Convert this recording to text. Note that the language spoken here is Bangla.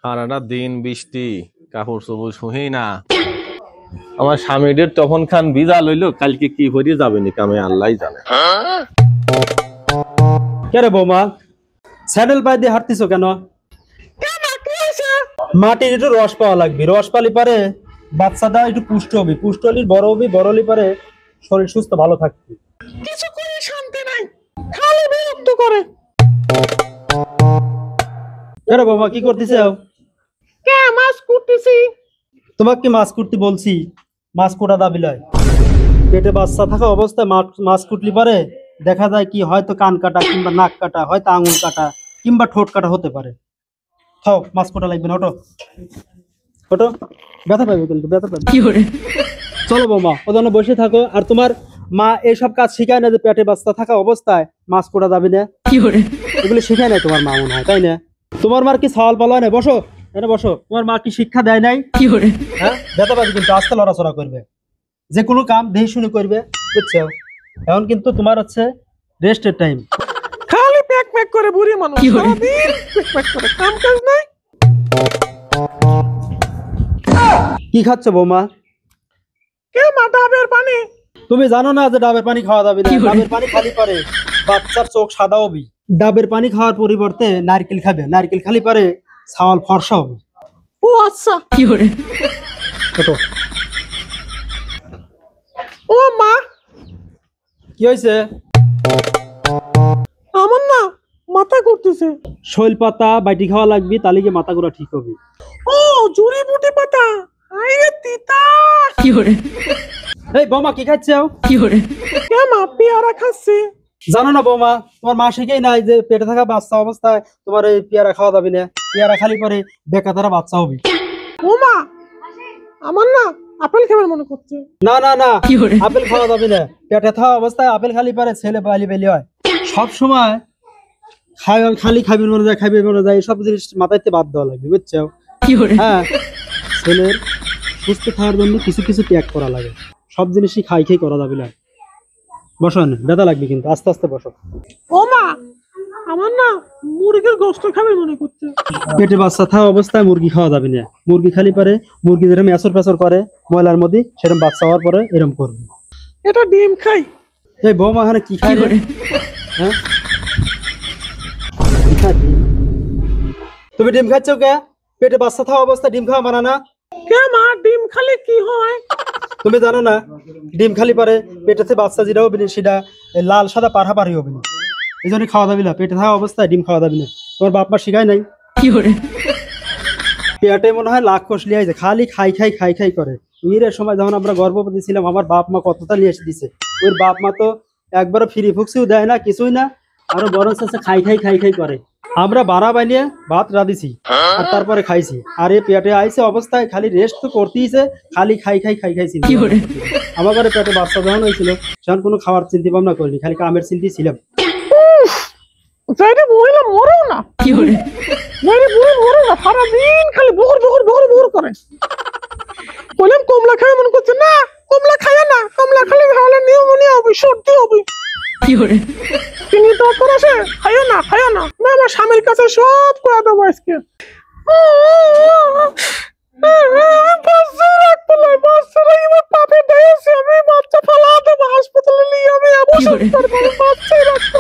সারাটা দিন বৃষ্টি, কাপড় চোপড় শুই না। আমার স্বামীদের তখন খান ভিজা লইলো, কালকে কি হয়ে যাবে নি কামে আল্লাহ জানে। কেরে বৌমা স্যান্ডেল পায়ে দিয়ে হাঁটতিছো কেন? মাটির একটু রস পাওয়া লাগবে, রস পালি পারে বাচ্চাটা একটু পুষ্ট হবে, পুষ্ট হলি বড় হবে, বড় হলি পারে শরীর সুস্থ ভালো থাকবে। কিছু করে শান্তি নাই, খালি বিরক্ত করে। কেরে বৌমা কি করতেছে? কে মাছ কুটতেছি? তোমাকে কি মাছ কুটতে বলছি? মাছ কোটা দাবি লয়। পেটে বাচ্চা থাকা অবস্থায় মাছ কুটলি পারে দেখা যায় কি হয়তো কান কাটা কিংবা নাক কাটা, হয়তো আঙুল কাটা কিংবা ঠোঁট কাটা হতে পারে। খাও, মাছ কোটা লাগবে না, ওটো ওটো, ব্যথা পাবে কিন্তু, ব্যথা পাবে। চলো বৌমা ওখানে বসে থাকো। আর তোমার মা এইসব কাজ শিখায় না যে পেটে বাচ্চা থাকা অবস্থায় মাছ কোটা যাবে না, এগুলো শিখায় নাই তোমার মা মনে হয়, তাই না? তোমার মার কি সওয়াল পালো না? বসো এটা, বসো। তোমার মা কি শিক্ষা দেয় নাই? হ্যাঁ, ব্যথা পাবে কিন্তু, আস্তে লড়াচড়া করবে, যে কোনো কাম দেখে শুনে করবে, বুঝছো? এখন কিন্তু তোমার হচ্ছে রেস্টের টাইম। খালি প্যাক প্যাক করে বুড়ি মানুষ, সারাদিন প্যাক প্যাক করে, কাম কাজ নাই। কি খাচ্ছ বৌমা? কে মা ডাবের পানি? তুমি জানো না যে ডাবের পানি খাওয়া যাবে না? ডাবের পানি খালি পারে বাচ্চার চোখ সাদা হবে। ডাবের পানি খাওয়ার পরিবর্তে নারকেল খাবে, নারকেল খালি পারে ছাওয়াল ফর্সা হবে। ও আচ্ছা। ছোট ও মা, কি হয়েছে? আমার না মাথা ঘুরতেছে। শৈল পাতা বাইটি খাওয়া লাগবে, তাহলে গিয়ে মাথা ঘোরা ঠিক হবে। ও জুড়ি বুটি পাতা, আইরে তিতা। এই বৌমা কি খাচ্ছ? কে মা পেয়ারা খাচ্ছে? জানো না বৌমা, তোমার মা শিখেই নাই যে পেটে থাকা বাচ্চা অবস্থায় তোমার এই পেয়ারা খাওয়া যাবে না। পেয়ারা খালি পরে বেকাতারা বাচ্চা হবে। ও মা, আমার না আপেল খাবার মনে করছে। না না না, আপেল খাওয়া যাবে না। পেটে থাকা অবস্থায় আপেল খালি পারে ছেলে বালি বেলি হয়। সব সময় খালি খাবি মনে যায়, খাবি মনে যায়, সব জিনিস মাথায় বাদ দেওয়া লাগবে, বুঝছো? হ্যাঁ, ছেলের সুস্থ থাকার জন্য কিছু কিছু ত্যাগ করা লাগে, সব জিনিসই খাই খাই করা যাবে না। বসো না, ব্যথা লাগবে কিন্তু, আস্তে আস্তে বসো। ও মা, আমার না মুরগির গোশত খাবে মনে করছে। পেটে বাচ্চা থাকা অবস্থায় মুরগি খাওয়া যাবে না। মুরগি খালি পারে, মুরগি যেরকম এসর পেসর করে ময়লার মধ্যে, সেরকম বাচ্চা হওয়ার পরে এরকম করবে। এটা ডিম খাই। এই বৌমা এখানে কি খাই রে? হ্যাঁ, কি খায় ডিম? তুমি ডিম খাচ্ছ কে? পেটে বাচ্চা থাকা অবস্থায় ডিম খাওয়া মানা না। কে মা, ডিম খালে কি হয়? তুমি জানো না ডিম খালি পারে পেটেতে বাচ্চা যেটা হবে না সেটা লাল সাদা পাড়াপাড়ি হবে না, এই জন্য খাওয়া যাবে না। পেটে থাকা অবস্থায় ডিম খাওয়া যাবে না। তোমার বাপ মা শিখায় নাই? পেটে মনে হয় লাখ কোষ লিয়ে খালি খাই খাই খাই খাই করে। মেয়ের সময় যখন আমরা গর্ভবতী ছিলাম, আমার বাপ মা কতটা নিয়ে এসে দিছে। ওর বাপ মা তো একবারও ফ্রি ফুক্সিও দেয় না, কিছুই না, আরো বরং খাই খাই খাই খাই করে। আমরা বাড়া বানিয়ে ভাত রাঁধিছি আর তারপরে খাইছি। আর এই পেটে আইসে অবস্থায় খালি রেস্ট তো করতেইছে, খালি খাই খাই খাই খাইছি। আমার ঘরে পেটে বাচ্চা যখন হয়েছিল তখন কোনো খাওয়ার চিন্তা ভাবনা করিনি, খালি কামের চিন্তাই ছিলাম। মহিলা মরেও না, সারাদিন খালি বহর বহর বহর বহর করে। বললাম কমলা খাবে মনে করছে, না কমলা খায় না, কমলা খালে ভালো নিউমোনিয়া হবে, সর্দি হবে। তিনি তো আছে, খাইও না খাইও না। না, আমার স্বামীর কাছে সব করে দেবো আজকে। আমি বাচ্চা ফালা দেবো হাসপাতালে নিয়ে, আমি অবশ্যই বাচ্চাই রাখতে